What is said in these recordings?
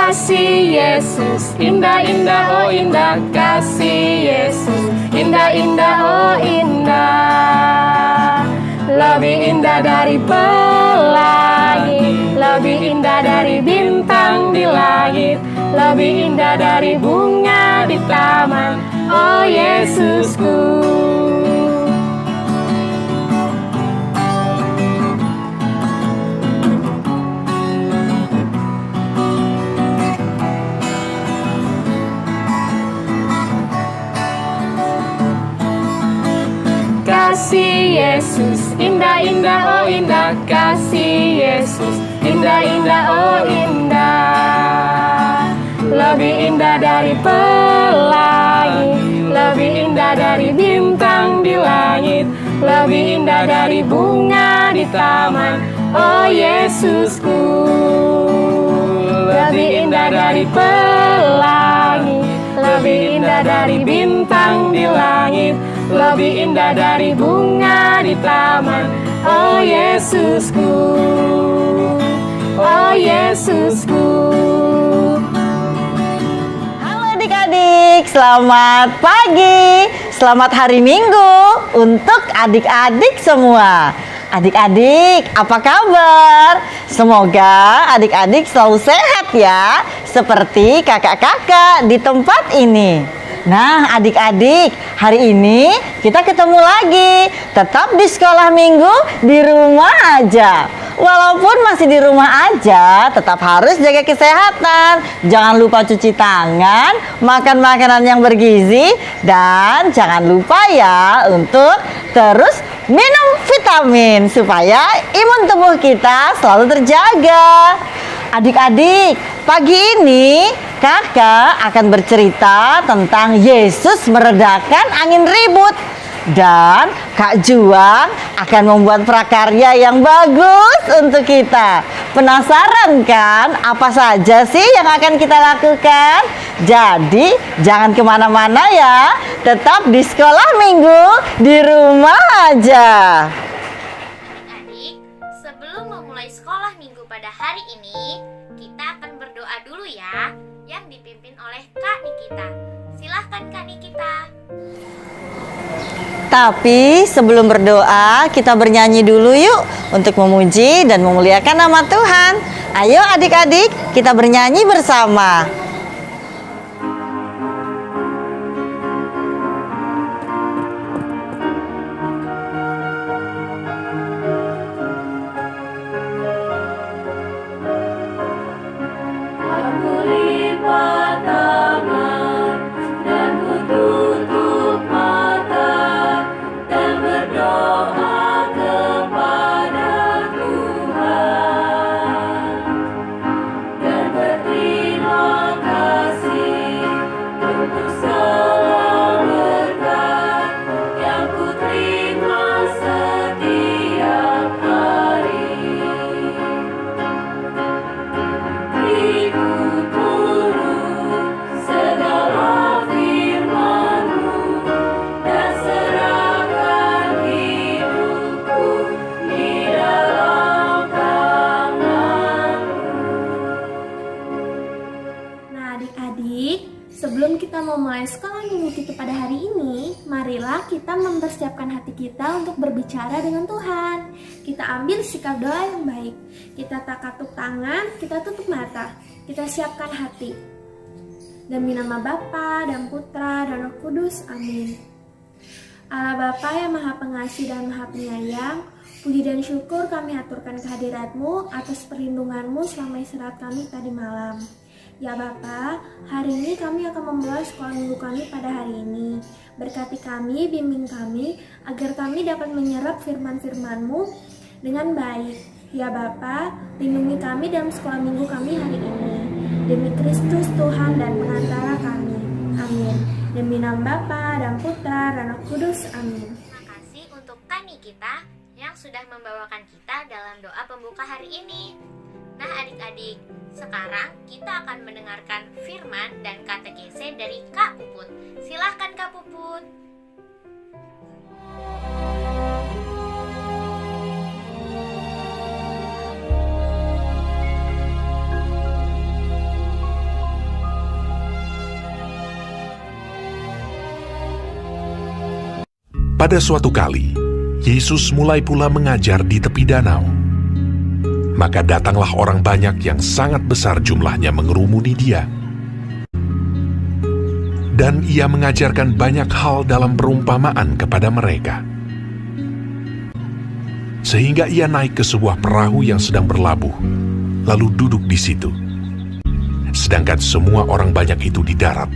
kasih Yesus, indah-indah, oh indah kasih Yesus, indah-indah, oh indah. Lebih indah dari pelangi, lebih indah dari bintang di langit, lebih indah dari bunga di taman, oh Yesusku. Kasih Yesus, indah-indah, oh indah kasih Yesus, indah-indah, oh indah. Lebih indah dari pelangi, lebih indah dari bintang di langit, lebih indah dari bunga di taman, oh Yesusku. Lebih indah dari pelangi, lebih indah dari bintang di langit, lebih indah dari bunga di taman, oh Yesusku, oh Yesusku. Halo adik-adik, selamat pagi, selamat hari Minggu untuk adik-adik semua. Adik-adik, apa kabar? Semoga adik-adik selalu sehat ya, seperti kakak-kakak di tempat ini. Nah adik-adik, hari ini kita ketemu lagi. Tetap di sekolah minggu, di rumah aja. Walaupun masih di rumah aja, tetap harus jaga kesehatan. Jangan lupa cuci tangan, makan makanan yang bergizi, dan jangan lupa ya untuk terus minum vitamin supaya imun tubuh kita selalu terjaga. Adik-adik, pagi ini kakak akan bercerita tentang Yesus meredakan angin ribut. Dan Kak Juang akan membuat prakarya yang bagus untuk kita. Penasaran kan apa saja sih yang akan kita lakukan? Jadi jangan kemana-mana ya. Tetap di sekolah minggu, di rumah aja. Adik-adik, sebelum memulai sekolah minggu pada hari ini, kita akan berdoa dulu ya, yang dipimpin oleh Kak Nikita. Silahkan Kak Nikita. Tapi sebelum berdoa, kita bernyanyi dulu yuk untuk memuji dan memuliakan nama Tuhan. Ayo adik-adik, kita bernyanyi bersama. Sebelum kita memulai sekolah minggu kita pada hari ini, marilah kita mempersiapkan hati kita untuk berbicara dengan Tuhan. Kita ambil sikap doa yang baik. Kita takatuk tangan, kita tutup mata. Kita siapkan hati. Demi nama Bapa dan Putra dan Roh Kudus, amin. Allah Bapa yang Maha Pengasih dan Maha Penyayang, puji dan syukur kami aturkan kehadirat-Mu atas perlindungan-Mu selama istirahat kami tadi malam. Ya Bapa, hari ini kami akan memulai sekolah minggu kami pada hari ini. Berkati kami, bimbing kami, agar kami dapat menyerap firman-firman-Mu dengan baik. Ya Bapa, lindungi kami dalam sekolah minggu kami hari ini. Demi Kristus Tuhan dan pengantara kami. Amin. Demi nama Bapa dan Putra dan Roh Kudus. Amin. Terima kasih untuk Kak Nikita yang sudah membawakan kita dalam doa pembuka hari ini. Nah adik-adik, sekarang kita akan mendengarkan firman dan katekese dari Kak Puput. Silahkan Kak Puput. Pada suatu kali, Yesus mulai pula mengajar di tepi danau. Maka datanglah orang banyak yang sangat besar jumlahnya mengerumuni dia. Dan ia mengajarkan banyak hal dalam perumpamaan kepada mereka. Sehingga ia naik ke sebuah perahu yang sedang berlabuh, lalu duduk di situ. Sedangkan semua orang banyak itu di darat,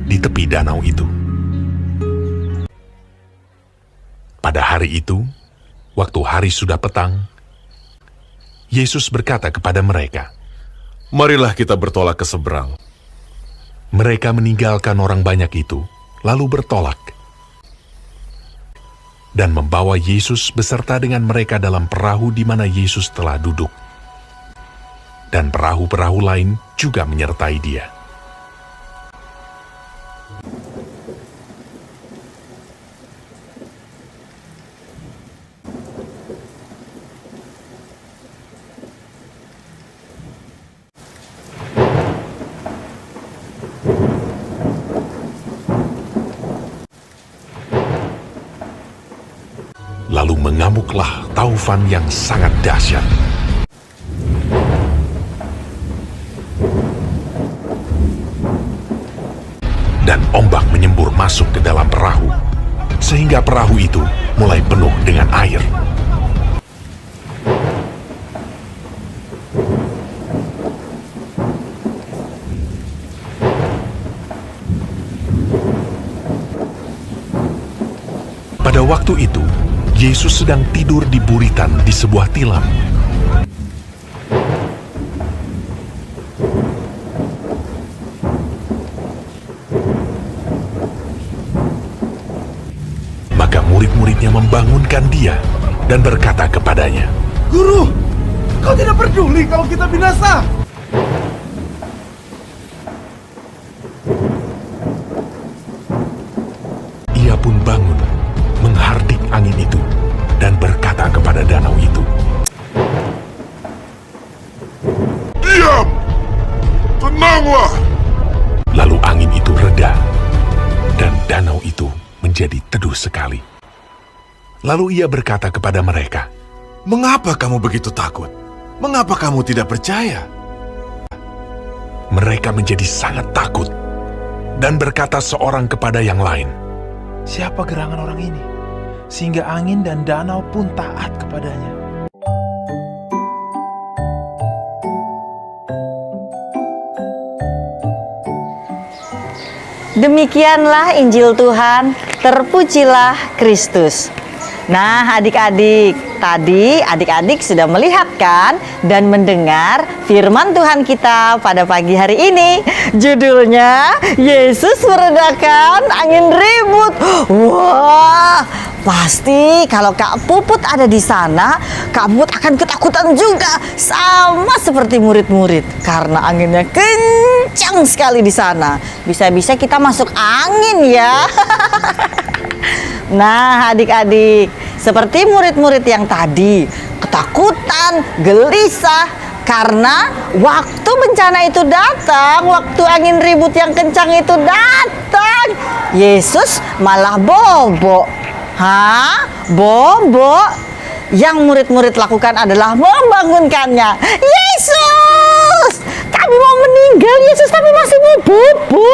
di tepi danau itu. Pada hari itu, waktu hari sudah petang, Yesus berkata kepada mereka, "Marilah kita bertolak ke seberang." Mereka meninggalkan orang banyak itu, lalu bertolak. Dan membawa Yesus beserta dengan mereka dalam perahu di mana Yesus telah duduk. Dan perahu-perahu lain juga menyertai dia. Lalu mengamuklah taufan yang sangat dahsyat. Dan ombak menyembur masuk ke dalam perahu, sehingga perahu itu mulai penuh dengan air. Pada waktu itu, Yesus sedang tidur di buritan di sebuah tilam. Maka murid-muridnya membangunkan dia dan berkata kepadanya, "Guru, kau tidak peduli kalau kita binasa?" Ia pun bangun, menghardik angin itu, dan berkata kepada danau itu, "Diam! Tenanglah!" Lalu angin itu reda, dan danau itu menjadi teduh sekali. Lalu ia berkata kepada mereka, "Mengapa kamu begitu takut? Mengapa kamu tidak percaya?" Mereka menjadi sangat takut, dan berkata seorang kepada yang lain, Siapa gerangan orang ini, sehingga angin dan danau pun taat kepadanya? Demikianlah Injil Tuhan, terpujilah Kristus. Nah adik-adik, tadi adik-adik sudah melihat kan dan mendengar firman Tuhan kita pada pagi hari ini. Judulnya, Yesus meredakan angin ribut. Wah, pasti kalau Kak Puput ada di sana, Kak Puput akan ketakutan juga, sama seperti murid-murid, karena anginnya kencang sekali di sana. Bisa-bisa kita masuk angin ya. Nah adik-adik, seperti murid-murid yang tadi, ketakutan, gelisah, karena waktu bencana itu datang, waktu angin ribut yang kencang itu datang, Yesus malah bobo. Hah? Bobo? Yang murid-murid lakukan adalah membangunkannya. Yesus! Kami mau meninggal, Yesus, tapi masih mau bobo.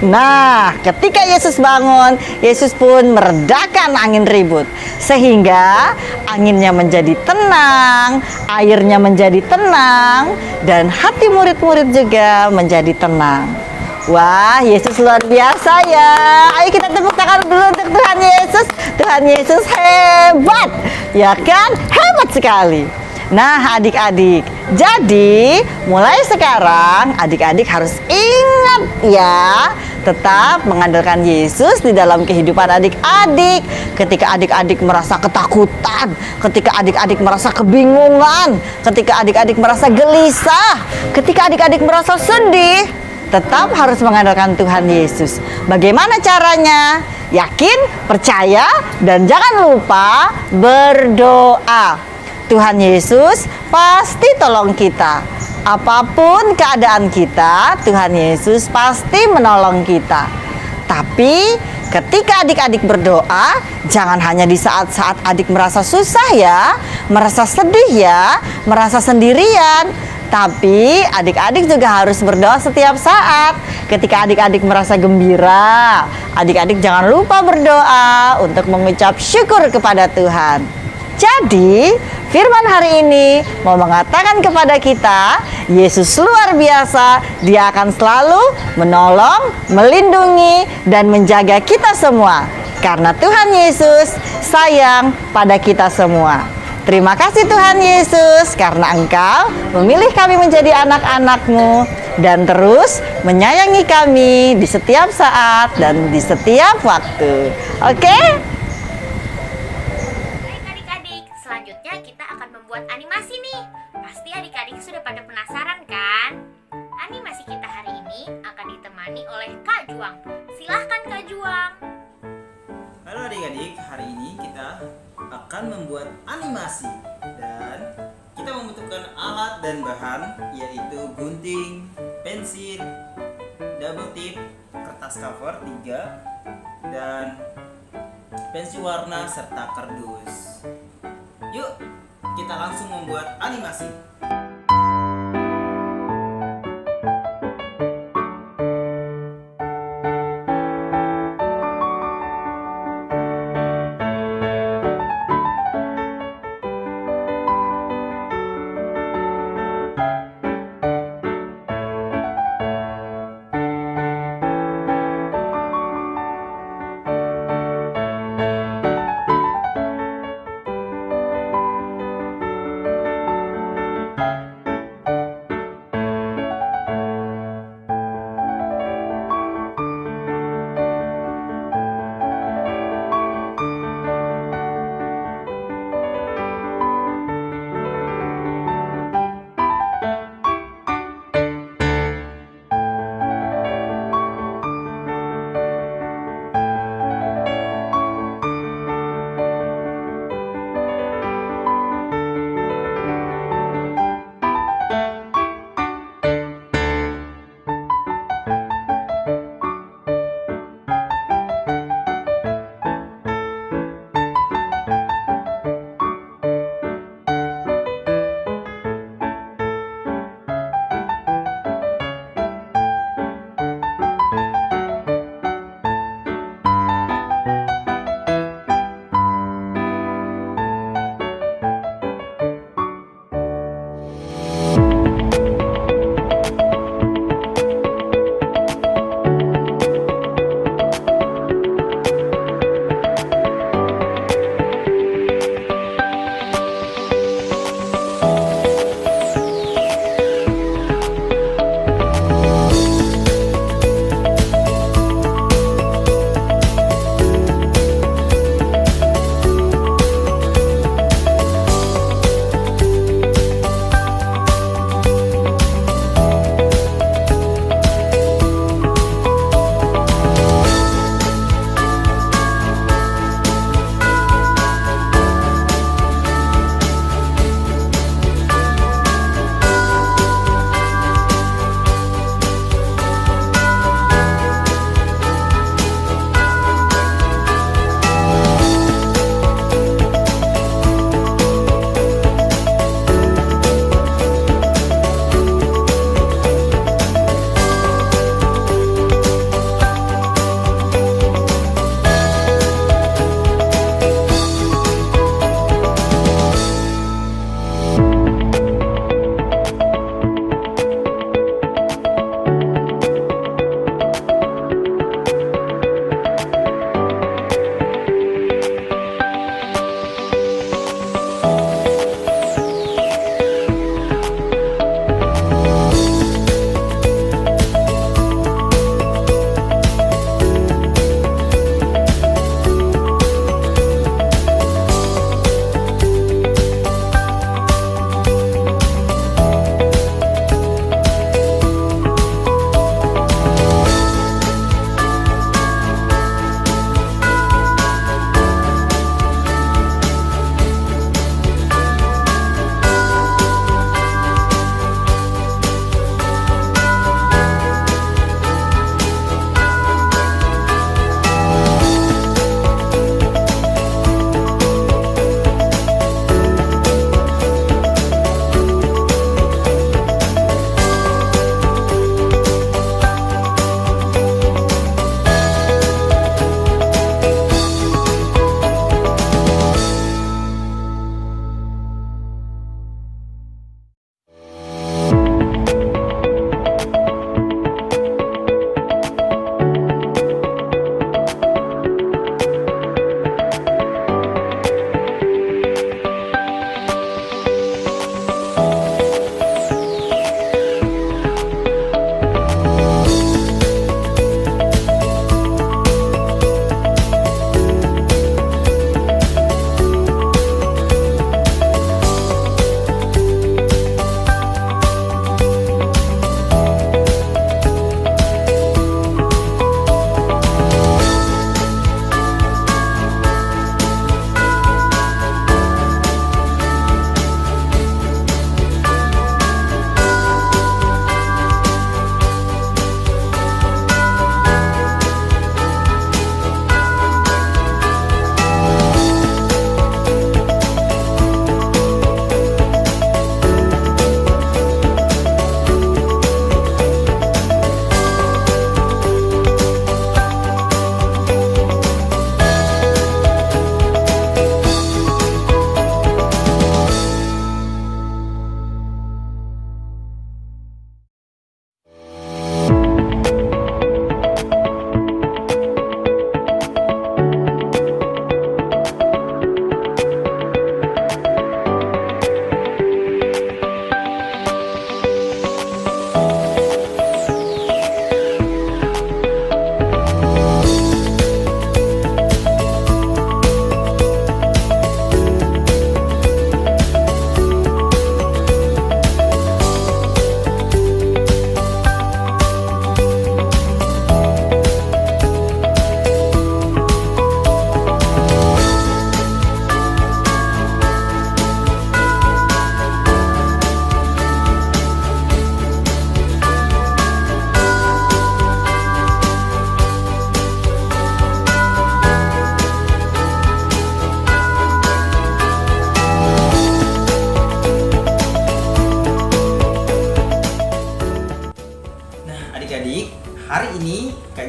Nah, ketika Yesus bangun, Yesus pun meredakan angin ribut. Sehingga anginnya menjadi tenang, airnya menjadi tenang, dan hati murid-murid juga menjadi tenang. Wah, Yesus luar biasa ya. Ayo kita tepuk tangan dulu untuk Tuhan Yesus. Tuhan Yesus hebat, ya kan? Hebat sekali. Nah adik-adik, jadi mulai sekarang adik-adik harus ingat ya, tetap mengandalkan Yesus di dalam kehidupan adik-adik. Ketika adik-adik merasa ketakutan, ketika adik-adik merasa kebingungan, ketika adik-adik merasa gelisah, ketika adik-adik merasa sedih, tetap harus mengandalkan Tuhan Yesus. Bagaimana caranya? Yakin, percaya, dan jangan lupa berdoa. Tuhan Yesus pasti tolong kita. Apapun keadaan kita, Tuhan Yesus pasti menolong kita. Tapi Ketika adik-adik berdoa, jangan hanya di saat-saat adik merasa susah ya, merasa sedih ya, merasa sendirian. Tapi adik-adik juga harus berdoa setiap saat. Ketika adik-adik merasa gembira, adik-adik jangan lupa berdoa untuk mengucap syukur kepada Tuhan. Jadi, firman hari ini mau mengatakan kepada kita, Yesus luar biasa, Dia akan selalu menolong, melindungi, dan menjaga kita semua. Karena Tuhan Yesus sayang pada kita semua. Terima kasih Tuhan Yesus, karena Engkau memilih kami menjadi anak-anak-Mu dan terus menyayangi kami di setiap saat dan di setiap waktu. Oke? Baik adik-adik, selanjutnya kita akan membuat animasi nih. Pasti adik-adik sudah pada penasaran kan? Animasi kita hari ini akan ditemani oleh Kak Juang. Silahkan Kak Juang. Halo adik-adik, hari ini kita akan membuat animasi dan kita membutuhkan alat dan bahan yaitu gunting, pensil, double tip, kertas cover 3 dan pensil warna serta kardus. Yuk, kita langsung membuat animasi.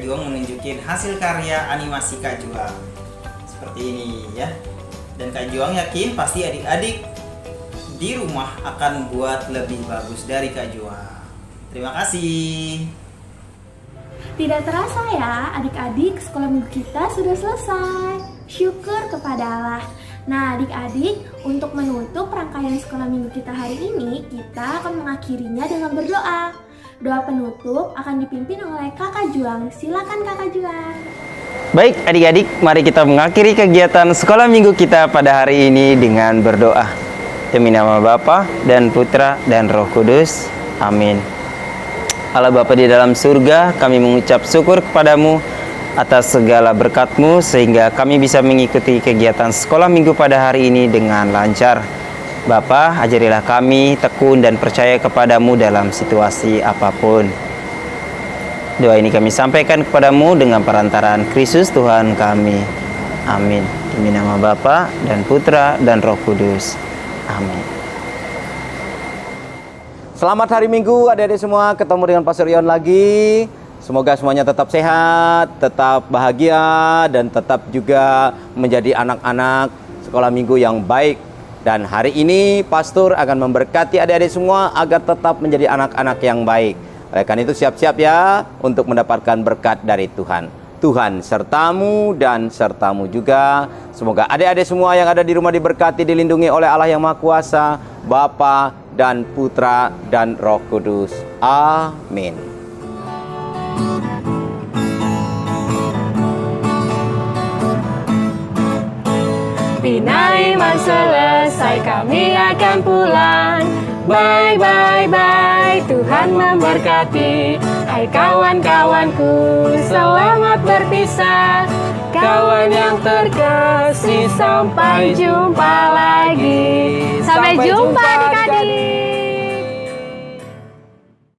Kak Juang menunjukin hasil karya animasi Kak Juang. Seperti ini ya. Dan Kak Juang yakin pasti adik-adik di rumah akan buat lebih bagus dari Kak Juang. Terima kasih. Tidak terasa ya, adik-adik, sekolah minggu kita sudah selesai. Syukur kepada Allah. Nah, adik-adik, untuk menutup rangkaian sekolah minggu kita hari ini, kita akan mengakhirinya dengan berdoa. Doa penutup akan dipimpin oleh Kakak Juang. Silakan Kakak Juang. Baik adik-adik, mari kita mengakhiri kegiatan sekolah minggu kita pada hari ini dengan berdoa. Demi nama Bapa dan Putra dan Roh Kudus. Amin. Allah Bapa di dalam surga, kami mengucap syukur kepadamu atas segala berkat-Mu sehingga kami bisa mengikuti kegiatan sekolah minggu pada hari ini dengan lancar. Bapa, ajarilah kami tekun dan percaya kepadamu dalam situasi apapun. Doa ini kami sampaikan kepadamu dengan perantaraan Kristus Tuhan kami. Amin. Demi nama Bapa dan Putra dan Roh Kudus. Amin. Selamat hari Minggu adik-adik semua, ketemu dengan Pastor Ion lagi. Semoga semuanya tetap sehat, tetap bahagia, dan tetap juga menjadi anak-anak sekolah minggu yang baik. Dan hari ini Pastor akan memberkati adik-adik semua agar tetap menjadi anak-anak yang baik. Oleh karena itu siap-siap ya untuk mendapatkan berkat dari Tuhan. Tuhan sertamu dan sertamu juga. Semoga adik-adik semua yang ada di rumah diberkati, dilindungi oleh Allah yang Maha Kuasa, Bapa dan Putra dan Roh Kudus. Amin. Bina iman selesai, kami akan pulang. Bye, bye, bye, Tuhan memberkati. Hai kawan-kawanku, selamat berpisah. Kawan yang terkasih, sampai jumpa lagi.